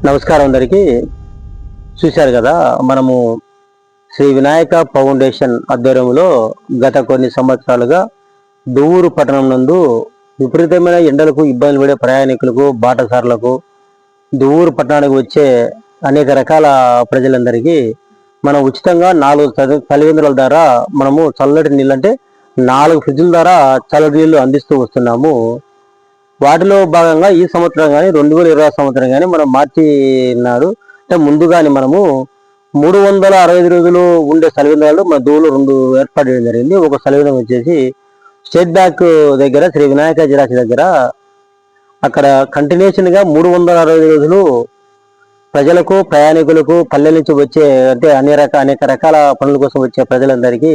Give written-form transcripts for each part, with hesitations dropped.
నమస్కారం అందరికీ. చూశారు కదా, మనము శ్రీ వినాయక ఫౌండేషన్ ఆధ్వర్యంలో గత కొన్ని సంవత్సరాలుగా దువ్వూరు పట్టణం నందు విపరీతమైన ఎండలకు ఇబ్బందులు పడే ప్రయాణికులకు, బాటసారులకు, దువ్వూరు పట్టణానికి వచ్చే అనేక రకాల ప్రజలందరికీ మనం ఉచితంగా 4 చలివేంద్రాల ద్వారా మనము చల్లటి నీళ్ళు, అంటే 4 ఫ్రిడ్జ్ల ద్వారా చల్లటి నీళ్లు అందిస్తూ వస్తున్నాము. వాటిలో భాగంగా ఈ సంవత్సరం కానీ 2020 సంవత్సరం కానీ మనం మార్చి నాడు, అంటే ముందుగానే మనము 365 రోజులు ఉండే చలివేంద్రాలు మన దూలు 2 ఏర్పాటు చేయడం జరిగింది. ఒక చలివేంద్రం వచ్చేసి స్టేట్ బ్యాంక్ దగ్గర శ్రీ వినాయక జిరాక్స్ దగ్గర, అక్కడ కంటిన్యూషన్ గా 365 రోజులు ప్రజలకు, ప్రయాణికులకు, పల్లెల నుంచి వచ్చే, అంటే అనేక రకాల పనుల కోసం వచ్చే ప్రజలందరికీ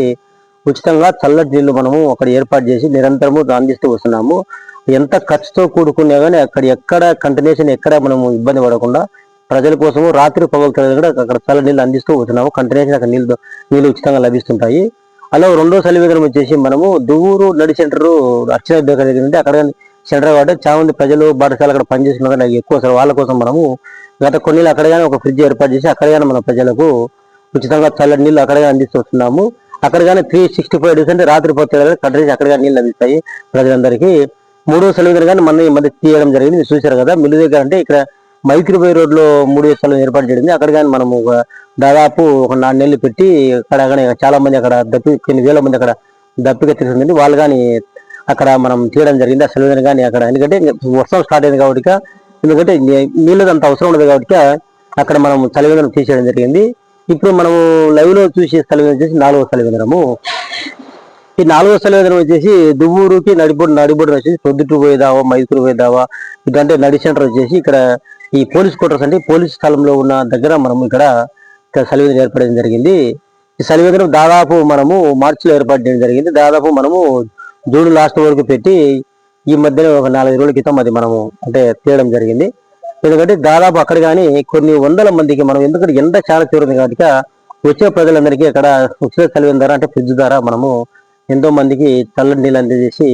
ఉచితంగా చల్లటి నీళ్లు మనము అక్కడ ఏర్పాటు చేసి నిరంతరము అందిస్తూ వస్తున్నాము. ఎంత ఖర్చుతో కూడుకున్నా కానీ ఎక్కడ కంటిన్యూషన్ ఎక్కడ మనము ఇబ్బంది పడకుండా ప్రజల కోసము రాత్రి పగలు కూడా అక్కడ చల్ల నీళ్ళు అందిస్తూ వస్తున్నాము. కంటిన్యూషన్ అక్కడ నీళ్ళు ఉచితంగా లభిస్తుంటాయి. అలా రెండో చలివేంద్రం వచ్చేసి మనము దువ్వూరు నడి సెంటర్ అర్చన దగ్గర ఉంటే అక్కడ సెంటర్ కాబట్టి చాలా మంది ప్రజలు బాటసాల అక్కడ పనిచేస్తున్నారు. ఎక్కువ అసలు వాళ్ళ కోసం మనము గత కొన్ని అక్కడ కానీ ఒక ఫ్రిడ్జ్ ఏర్పాటు చేసి అక్కడ కానీ మన ప్రజలకు ఉచితంగా చల్లటి నీళ్ళు అక్కడ అందిస్తూ వస్తున్నాము. అక్కడ కానీ 365 డేస్ అంటే రాత్రి పోతే కంటిన్యూస్ అక్కడ కానీ నీళ్ళు లభిస్తాయి ప్రజలందరికీ. 3వ చలివేంద్రం కానీ మన ఈ మధ్య తీయడం జరిగింది. మీరు చూశారు కదా, మిల్లు దగ్గర అంటే ఇక్కడ మైత్రిబాయి రోడ్ లో 3వ చలివేంద్రం ఏర్పాటు జరిగింది. అక్కడ కానీ మనము దాదాపు ఒక 4 నెలలు పెట్టి అక్కడ కానీ చాలా మంది అక్కడ కొన్ని వేల మంది అక్కడ దప్పిక తీసుకుంది. వాళ్ళు కానీ అక్కడ మనం తీయడం జరిగింది ఆ చలివేంద్రం కానీ అక్కడ. ఎందుకంటే వర్షం స్టార్ట్ అయింది కాబట్టి, ఎందుకంటే నీళ్ళది అంత అవసరం ఉండదు కాబట్టి అక్కడ మనం చలివేంద్రం తీసేయడం జరిగింది. ఇప్పుడు మనము లైవ్ లో చూసే చలివేంద్రం వచ్చేసి 4వ చలివేంద్రము. ఈ 4వ చలివేంద్రం వచ్చేసి దువ్వూరుకి నడిబొడ్డు వచ్చేసి పొద్దుటూ పోయేదావా, మైసూరు పోయేదావా, ఇదంటే నడి సెంటర్ వచ్చేసి ఇక్కడ ఈ పోలీస్ క్వార్టర్స్, అంటే పోలీస్ స్థలంలో ఉన్న దగ్గర మనం ఇక్కడ చలివేంద్రం ఏర్పడడం జరిగింది. ఈ చలివేంద్రం దాదాపు మనము మార్చిలో ఏర్పాటు చేయడం జరిగింది. దాదాపు మనము జూన్ లాస్ట్ వరకు పెట్టి ఈ మధ్యన ఒక 4 రోజుల క్రితం అది మనము అంటే తీయడం జరిగింది. ఎందుకంటే దాదాపు అక్కడ కానీ కొన్ని వందల మందికి మనం, ఎందుకంటే ఎండ చాలా తీవ్రది కాబట్టి వచ్చే ప్రజలందరికీ అక్కడ ఉచిత చలివేంద్రం ద్వారా, అంటే ఫ్రిడ్జ్ ద్వారా మనము ఎంతో మందికి చల్లటి నీళ్ళు అందజేసి,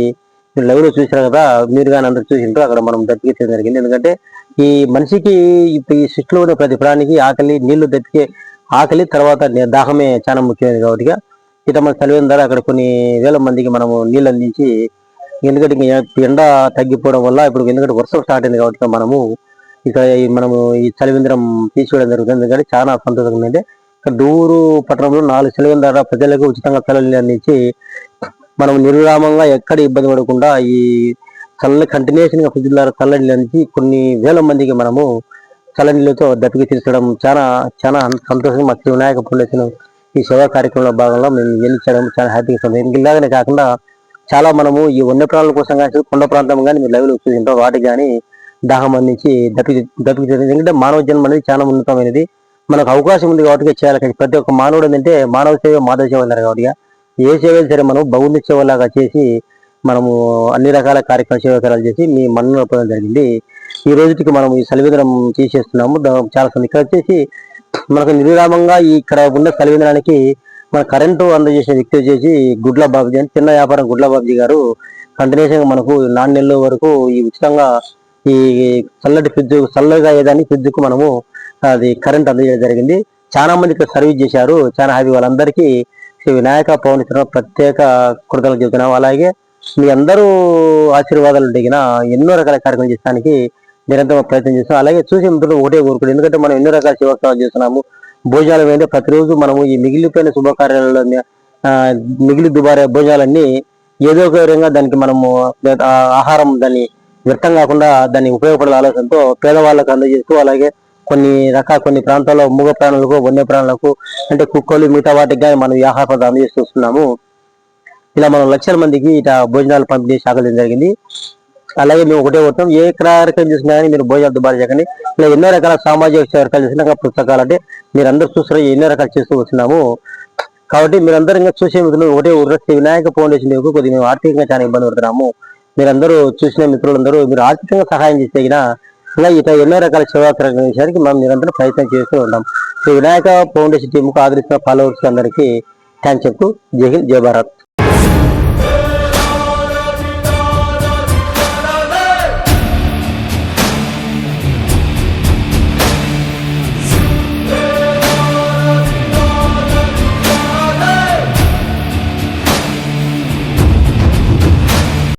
మీరు లైవ్ లో చూసారు కదా, మీరు కానీ అందరు చూసింటారు, అక్కడ మనం దప్పికేయడం జరిగింది. ఎందుకంటే ఈ మనిషికి ఈ సృష్టిలో ఉన్న ప్రతి ప్రాణికి ఆకలి, నీళ్లు దప్పికే ఆకలి తర్వాత దాహమే చాలా ముఖ్యమైనది కాబట్టి ఇక మన చలివేంద్రం ద్వారా అక్కడ కొన్ని వేల మందికి మనము నీళ్ళు అందించి, ఎందుకంటే ఎండ తగ్గిపోవడం వల్ల ఇప్పుడు ఎందుకంటే వర్షం స్టార్ట్ అయింది కాబట్టి మనము ఇక్కడ మనము ఈ చలివేంద్రం తీసుకోవడం జరుగుతుంది. ఎందుకంటే చాలా సంతోషంగా ఉంది. ఇక్కడ దువ్వూరు పట్టణంలో 4 చలివేంద్రం ద్వారా ప్రజలకు ఉచితంగా చల్లని అందించి మనం నిర్విరామంగా ఎక్కడ ఇబ్బంది పడకుండా ఈ కంటిన్యూషన్ గా ఫ్రిడ్జ్ ద్వారా చల్లని అందించి కొన్ని వేల మందికి మనము చల్లనీళ్ళతో దప్పికి తీర్చడం చాలా చాలా సంతోషంగా మా శ్రీ వినాయక ఫౌండేషన్ ఈ సేవా కార్యక్రమంలో భాగంగా మేము గెలిచడం చాలా హ్యాపీగా ఉంది. ఇలాగనే కాకుండా చాలా మనము ఈ వన్య ప్రాణుల కోసం కానీ కొండ ప్రాంతం కానీ మీరు లైవ్ లో చూసింటారు, వాటికి కానీ దాహం అందించి దప్పికి ఎందుకంటే మానవ జన్మ అనేది చాలా ఉన్నతమైనది. మనకు అవకాశం ఉంది కాబట్టి చేయాలి. కానీ ప్రతి ఒక్క మానవుడు ఏంటంటే మానవ సేవ మాధవ సేవ అన్నారు కాబట్టి ఏ సేవ సరే మనం భౌతిక సేవలాగా చేసి మనము అన్ని రకాల సేవకారాలు చేసి మీ మన్నన పొందడం జరిగింది. ఈ రోజుకి మనం ఈ చలివేంద్రం తీసేస్తున్నాము. చాలా ఇక్కడ వచ్చేసి మనకు నిర్విరామంగా ఇక్కడ ఉన్న చలివేంద్రానికి మన కరెంటు అందజేసిన వ్యక్తి వచ్చేసి గుడ్ల బాబుజీ అని, చిన్న వ్యాపారం గుడ్ల బాబుజీ గారు కంటిన్యూషన్ గా మనకు 4 నెలల వరకు ఈ ఉచితంగా ఈ చల్లటి ఫ్రిడ్జ్, చల్లగా అయ్యేదాన్ని ఫ్రిడ్జ్ కు మనము అది కరెంట్ అందజేయడం జరిగింది. చాలా మంది ఇక్కడ సర్వీస్ చేశారు, చాలా హ్యాపీ. వాళ్ళందరికీ శ్రీ వినాయక ఫౌండేషన్ ప్రత్యేక కృతజ్ఞతలు చెబుతున్నాం. అలాగే మీ అందరూ ఆశీర్వాదాలు దిగిన ఎన్నో రకాల కార్యక్రమాలు చేయడానికి నిరంతరం ప్రయత్నం చేస్తాం. అలాగే చూసే మిత్రులు ఒకటే కోరుకుంటాం, ఎందుకంటే మనం ఎన్నో రకాల సేవా చేస్తున్నాము. భోజనాలు ఏంటంటే ప్రతిరోజు మనము ఈ మిగిలిపోయిన శుభకార్యాలలో మిగిలి దుబారే భోజనాలన్నీ ఏదో ఒక విధంగా దానికి మనము ఆహారం దాన్ని వ్యర్థం కాకుండా దాన్ని ఉపయోగపడే ఆలోచనతో పేదవాళ్ళకు అందజేస్తూ, అలాగే కొన్ని ప్రాంతాల్లో మూగ ప్రాణులకు, వన్య ప్రాణులకు, అంటే కుక్కలు మిగతా వాటికి కానీ మనం ఈ ఆహార పదార్థాలు అందజేస్తున్నాము. ఇలా మనం లక్షల మందికి ఇట్లా భోజనాలు పంపిణీ శాఖలు జరిగింది. అలాగే మేము ఒకటే కొడతాం, ఏ కార్యక్రమం చేసినా కానీ మీరు భోజనాలు దుబారా చేయకండి. ఇలా ఎన్నో రకాల సామాజిక కార్యక్రమాలు చేసినా పుస్తకాలు, అంటే మీరు అందరూ చూస్తున్నారు ఎన్నో రకాలు చేస్తూ వస్తున్నాము. కాబట్టి మీరందరూ ఇంకా చూసే మిత్రులు ఒకటే శ్రీ వినాయక ఫౌండేషన్ కొద్దిగా మేము ఆర్థికంగా చాలా ఇబ్బంది పడుతున్నాము. మీరందరూ చూసిన మిత్రులందరూ మీరు ఆర్థికంగా సహాయం చేస్తే ఇలా ఇట్లా ఎన్నో రకాల సేవా చేయడానికి మనం నిరంతరం ప్రయత్నం చేస్తూ ఉంటాం. శ్రీ వినాయక ఫౌండేషన్ టీంకు ఆదరిస్తున్న ఫాలోవర్స్ అందరికీ థ్యాంక్స్ చెప్తూ జై హింద్, జై భారత్.